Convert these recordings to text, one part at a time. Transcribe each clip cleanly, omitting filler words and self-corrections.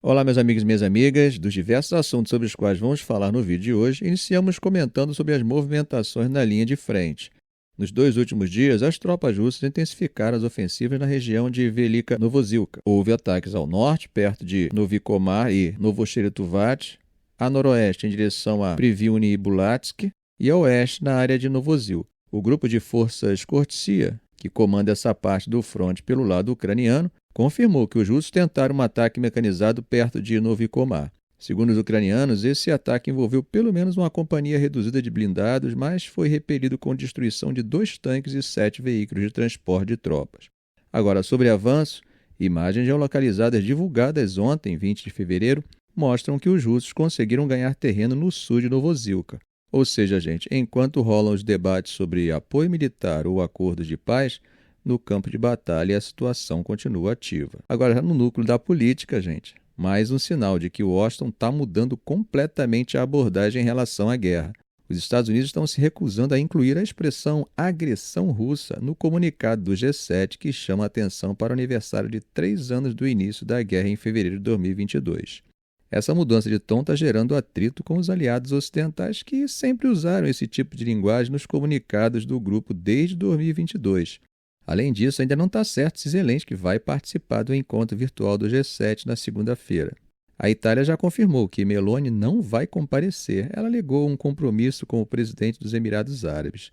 Olá, meus amigos e minhas amigas. Dos diversos assuntos sobre os quais vamos falar no vídeo de hoje, iniciamos comentando sobre as movimentações na linha de frente. Nos 2 últimos dias, as tropas russas intensificaram as ofensivas na região de Velika Novozilka. Houve ataques ao norte, perto de Novikomar e Novocheretovac, a noroeste em direção a Priviuni e Bulatsk, e a oeste na área de Novozil. O grupo de forças Kortsia, que comanda essa parte do fronte pelo lado ucraniano, confirmou que os russos tentaram um ataque mecanizado perto de Novikomar. Segundo os ucranianos, esse ataque envolveu pelo menos uma companhia reduzida de blindados, mas foi repelido com destruição de 2 tanques e 7 veículos de transporte de tropas. Agora, sobre avanço, imagens geolocalizadas divulgadas ontem, 20 de fevereiro, mostram que os russos conseguiram ganhar terreno no sul de Novozilka. Ou seja, gente, enquanto rolam os debates sobre apoio militar ou acordos de paz, no campo de batalha a situação continua ativa. Agora, já no núcleo da política, gente, mais um sinal de que Washington está mudando completamente a abordagem em relação à guerra. Os Estados Unidos estão se recusando a incluir a expressão agressão russa no comunicado do G7 que chama a atenção para o aniversário de 3 anos do início da guerra em fevereiro de 2022. Essa mudança de tom está gerando atrito com os aliados ocidentais que sempre usaram esse tipo de linguagem nos comunicados do grupo desde 2022. Além disso, ainda não está certo se Zelensky vai participar do encontro virtual do G7 na segunda-feira. A Itália já confirmou que Meloni não vai comparecer. Ela alegou um compromisso com o presidente dos Emirados Árabes.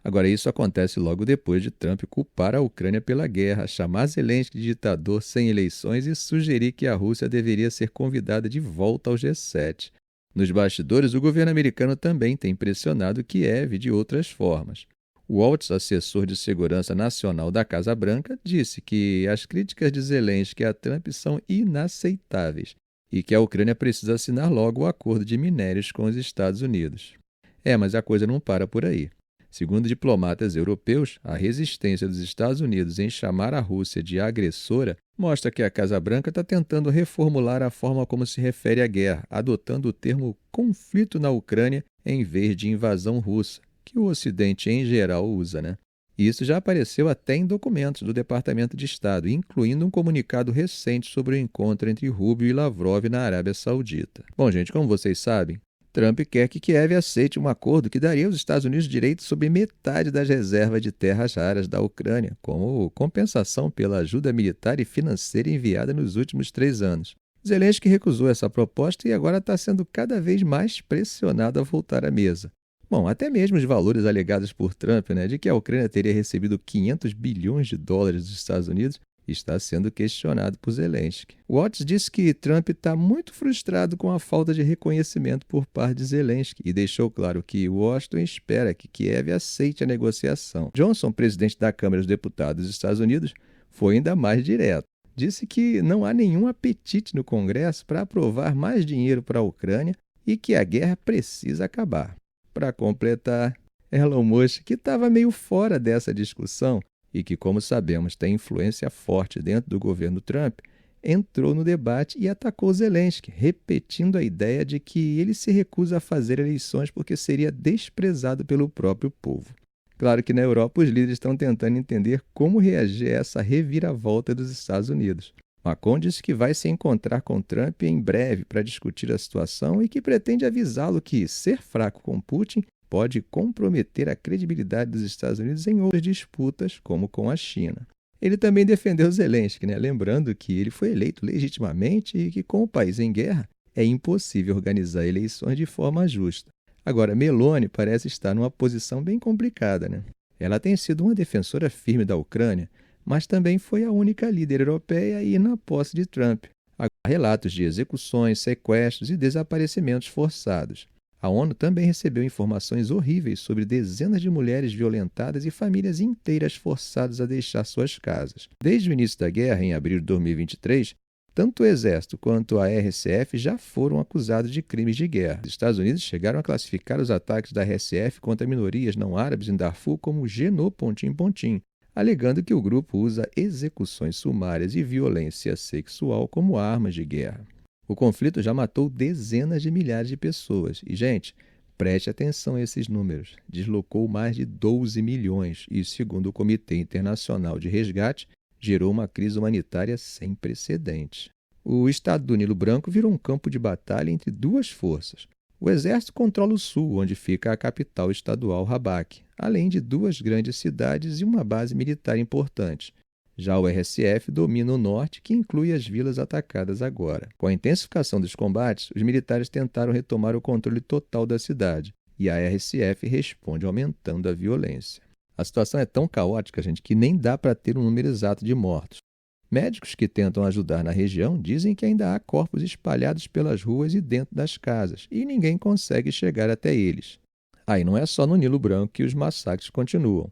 Agora, isso acontece logo depois de Trump culpar a Ucrânia pela guerra, chamar Zelensky de ditador sem eleições e sugerir que a Rússia deveria ser convidada de volta ao G7. Nos bastidores, o governo americano também tem pressionado Kiev de outras formas. Waltz, assessor de segurança nacional da Casa Branca, disse que as críticas de Zelensky a Trump são inaceitáveis e que a Ucrânia precisa assinar logo o acordo de minérios com os Estados Unidos. Mas a coisa não para por aí. Segundo diplomatas europeus, a resistência dos Estados Unidos em chamar a Rússia de agressora mostra que a Casa Branca está tentando reformular a forma como se refere à guerra, adotando o termo conflito na Ucrânia em vez de invasão russa, que o Ocidente em geral usa, né? Isso já apareceu até em documentos do Departamento de Estado, incluindo um comunicado recente sobre o encontro entre Rubio e Lavrov na Arábia Saudita. Bom, gente, como vocês sabem, Trump quer que Kiev aceite um acordo que daria aos Estados Unidos direito sobre metade das reservas de terras raras da Ucrânia, como compensação pela ajuda militar e financeira enviada nos últimos 3 anos. Zelensky recusou essa proposta e agora está sendo cada vez mais pressionado a voltar à mesa. Bom, até mesmo os valores alegados por Trump, de que a Ucrânia teria recebido 500 bilhões de dólares dos Estados Unidos, está sendo questionado por Zelensky. Watts disse que Trump está muito frustrado com a falta de reconhecimento por parte de Zelensky e deixou claro que Washington espera que Kiev aceite a negociação. Johnson, presidente da Câmara dos Deputados dos Estados Unidos, foi ainda mais direto. Disse que não há nenhum apetite no Congresso para aprovar mais dinheiro para a Ucrânia e que a guerra precisa acabar. Para completar, Elon Musk, que estava meio fora dessa discussão e que, como sabemos, tem influência forte dentro do governo Trump, entrou no debate e atacou Zelensky, repetindo a ideia de que ele se recusa a fazer eleições porque seria desprezado pelo próprio povo. Claro que na Europa os líderes estão tentando entender como reagir a essa reviravolta dos Estados Unidos. Macron disse que vai se encontrar com Trump em breve para discutir a situação e que pretende avisá-lo que ser fraco com Putin pode comprometer a credibilidade dos Estados Unidos em outras disputas, como com a China. Ele também defendeu Zelensky, lembrando que ele foi eleito legitimamente e que, com o país em guerra, é impossível organizar eleições de forma justa. Agora, Meloni parece estar numa posição bem complicada. Ela tem sido uma defensora firme da Ucrânia, mas também foi a única líder europeia a ir na posse de Trump. Há relatos de execuções, sequestros e desaparecimentos forçados. A ONU também recebeu informações horríveis sobre dezenas de mulheres violentadas e famílias inteiras forçadas a deixar suas casas. Desde o início da guerra, em abril de 2023, tanto o Exército quanto a RSF já foram acusados de crimes de guerra. Os Estados Unidos chegaram a classificar os ataques da RSF contra minorias não árabes em Darfur como Genô-Pontim-Pontim, alegando que o grupo usa execuções sumárias e violência sexual como armas de guerra. O conflito já matou dezenas de milhares de pessoas. E, gente, preste atenção a esses números. Deslocou mais de 12 milhões e, segundo o Comitê Internacional de Resgate, gerou uma crise humanitária sem precedentes. O estado do Nilo Branco virou um campo de batalha entre duas forças. O exército controla o sul, onde fica a capital estadual Rabaque, além de duas grandes cidades e uma base militar importante. Já o RSF domina o norte, que inclui as vilas atacadas agora. Com a intensificação dos combates, os militares tentaram retomar o controle total da cidade, e a RSF responde aumentando a violência. A situação é tão caótica, gente, que nem dá para ter um número exato de mortos. Médicos que tentam ajudar na região dizem que ainda há corpos espalhados pelas ruas e dentro das casas, e ninguém consegue chegar até eles. E não é só no Nilo Branco que os massacres continuam.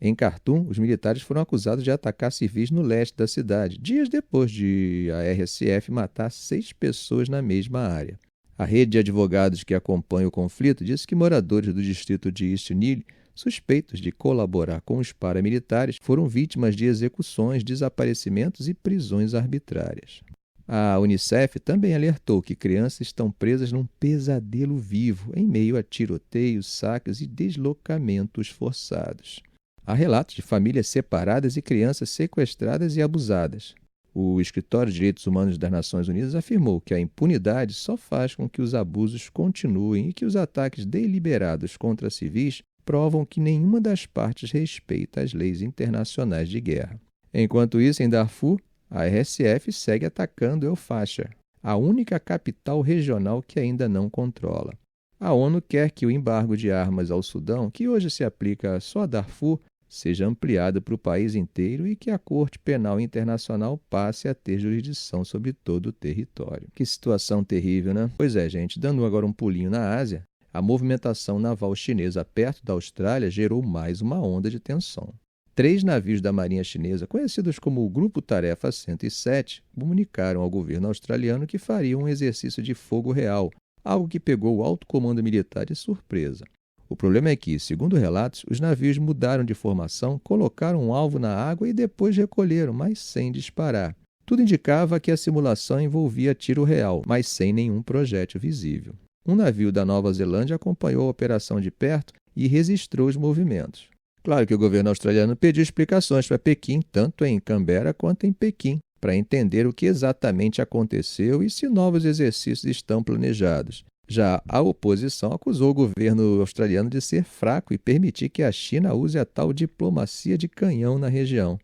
Em Khartoum, os militares foram acusados de atacar civis no leste da cidade, dias depois de a RSF matar 6 pessoas na mesma área. A rede de advogados que acompanha o conflito disse que moradores do distrito de East Nile, suspeitos de colaborar com os paramilitares, foram vítimas de execuções, desaparecimentos e prisões arbitrárias. A Unicef também alertou que crianças estão presas num pesadelo vivo em meio a tiroteios, saques e deslocamentos forçados. Há relatos de famílias separadas e crianças sequestradas e abusadas. O Escritório de Direitos Humanos das Nações Unidas afirmou que a impunidade só faz com que os abusos continuem e que os ataques deliberados contra civis provam que nenhuma das partes respeita as leis internacionais de guerra. Enquanto isso, em Darfur, a RSF segue atacando El Fasher, a única capital regional que ainda não controla. A ONU quer que o embargo de armas ao Sudão, que hoje se aplica só a Darfur, seja ampliado para o país inteiro e que a Corte Penal Internacional passe a ter jurisdição sobre todo o território. Que situação terrível, né? Pois é, gente, dando agora um pulinho na Ásia, a movimentação naval chinesa perto da Austrália gerou mais uma onda de tensão. 3 navios da Marinha Chinesa, conhecidos como o Grupo Tarefa 107, comunicaram ao governo australiano que fariam um exercício de fogo real, algo que pegou o alto comando militar de surpresa. O problema é que, segundo relatos, os navios mudaram de formação, colocaram um alvo na água e depois recolheram, mas sem disparar. Tudo indicava que a simulação envolvia tiro real, mas sem nenhum projétil visível. Um navio da Nova Zelândia acompanhou a operação de perto e registrou os movimentos. Claro que o governo australiano pediu explicações para Pequim, tanto em Canberra quanto em Pequim, para entender o que exatamente aconteceu e se novos exercícios estão planejados. Já a oposição acusou o governo australiano de ser fraco e permitir que a China use a tal diplomacia de canhão na região.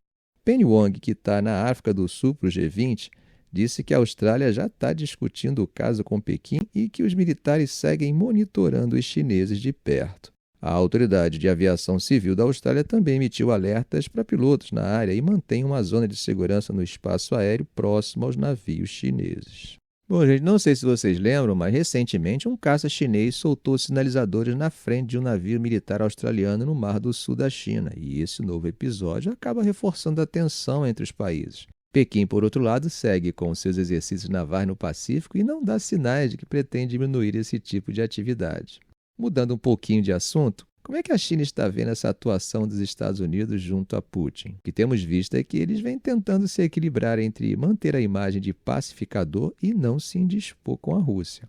Penny Wong, que está na África do Sul para o G20, disse que a Austrália já está discutindo o caso com Pequim e que os militares seguem monitorando os chineses de perto. A Autoridade de Aviação Civil da Austrália também emitiu alertas para pilotos na área e mantém uma zona de segurança no espaço aéreo próximo aos navios chineses. Bom, gente, não sei se vocês lembram, mas recentemente um caça chinês soltou sinalizadores na frente de um navio militar australiano no Mar do Sul da China, e esse novo episódio acaba reforçando a tensão entre os países. Pequim, por outro lado, segue com seus exercícios navais no Pacífico e não dá sinais de que pretende diminuir esse tipo de atividade. Mudando um pouquinho de assunto, como é que a China está vendo essa atuação dos Estados Unidos junto a Putin? O que temos visto é que eles vêm tentando se equilibrar entre manter a imagem de pacificador e não se indispor com a Rússia.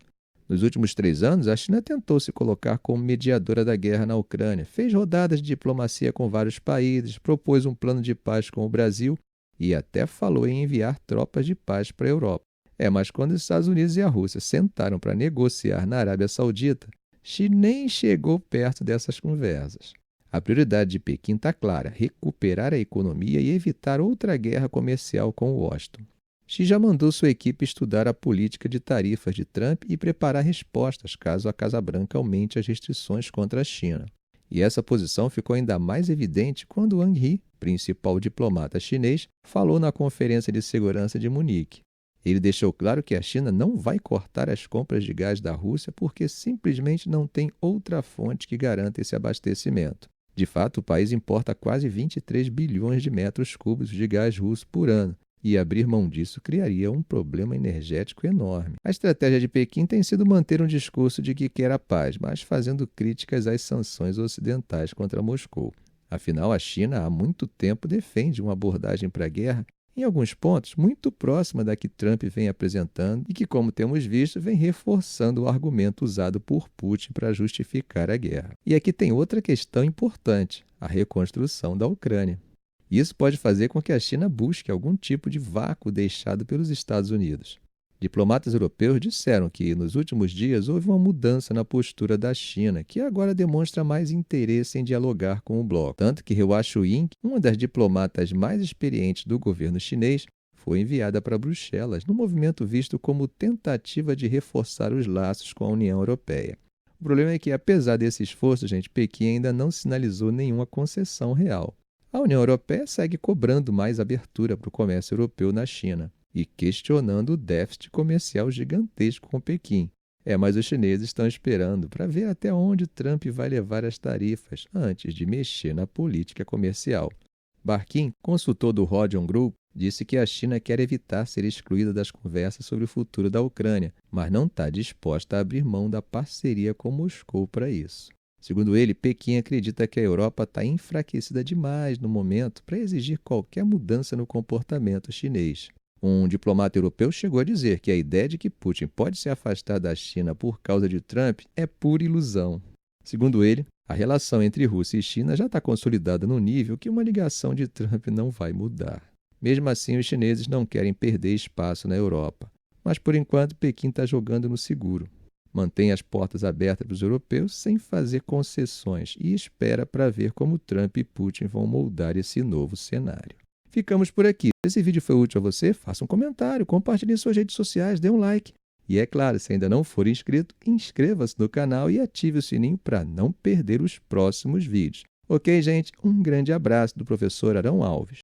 Nos últimos 3 anos, a China tentou se colocar como mediadora da guerra na Ucrânia, fez rodadas de diplomacia com vários países, propôs um plano de paz com o Brasil e até falou em enviar tropas de paz para a Europa. Mas quando os Estados Unidos e a Rússia sentaram para negociar na Arábia Saudita, Xi nem chegou perto dessas conversas. A prioridade de Pequim está clara: recuperar a economia e evitar outra guerra comercial com Washington. Xi já mandou sua equipe estudar a política de tarifas de Trump e preparar respostas caso a Casa Branca aumente as restrições contra a China. E essa posição ficou ainda mais evidente quando Wang Yi, principal diplomata chinês, falou na Conferência de Segurança de Munique. Ele deixou claro que a China não vai cortar as compras de gás da Rússia porque simplesmente não tem outra fonte que garanta esse abastecimento. De fato, o país importa quase 23 bilhões de metros cúbicos de gás russo por ano, e abrir mão disso criaria um problema energético enorme. A estratégia de Pequim tem sido manter um discurso de que quer a paz, mas fazendo críticas às sanções ocidentais contra Moscou. Afinal, a China há muito tempo defende uma abordagem para a guerra, em alguns pontos muito próxima da que Trump vem apresentando e que, como temos visto, vem reforçando o argumento usado por Putin para justificar a guerra. E aqui tem outra questão importante: a reconstrução da Ucrânia. Isso pode fazer com que a China busque algum tipo de vácuo deixado pelos Estados Unidos. Diplomatas europeus disseram que, nos últimos dias, houve uma mudança na postura da China, que agora demonstra mais interesse em dialogar com o bloco. Tanto que Hua Chunying, uma das diplomatas mais experientes do governo chinês, foi enviada para Bruxelas, num movimento visto como tentativa de reforçar os laços com a União Europeia. O problema é que, apesar desse esforço, Pequim ainda não sinalizou nenhuma concessão real. A União Europeia segue cobrando mais abertura para o comércio europeu na China e questionando o déficit comercial gigantesco com Pequim. Mas os chineses estão esperando para ver até onde Trump vai levar as tarifas antes de mexer na política comercial. Barkin, consultor do Rodion Group, disse que a China quer evitar ser excluída das conversas sobre o futuro da Ucrânia, mas não está disposta a abrir mão da parceria com Moscou para isso. Segundo ele, Pequim acredita que a Europa está enfraquecida demais no momento para exigir qualquer mudança no comportamento chinês. Um diplomata europeu chegou a dizer que a ideia de que Putin pode se afastar da China por causa de Trump é pura ilusão. Segundo ele, a relação entre Rússia e China já está consolidada num nível que uma ligação de Trump não vai mudar. Mesmo assim, os chineses não querem perder espaço na Europa. Mas, por enquanto, Pequim está jogando no seguro. Mantém as portas abertas para os europeus sem fazer concessões e espera para ver como Trump e Putin vão moldar esse novo cenário. Ficamos por aqui. Se esse vídeo foi útil a você, faça um comentário, compartilhe em suas redes sociais, dê um like. E é claro, se ainda não for inscrito, inscreva-se no canal e ative o sininho para não perder os próximos vídeos. Ok, gente? Um grande abraço do professor Arão Alves.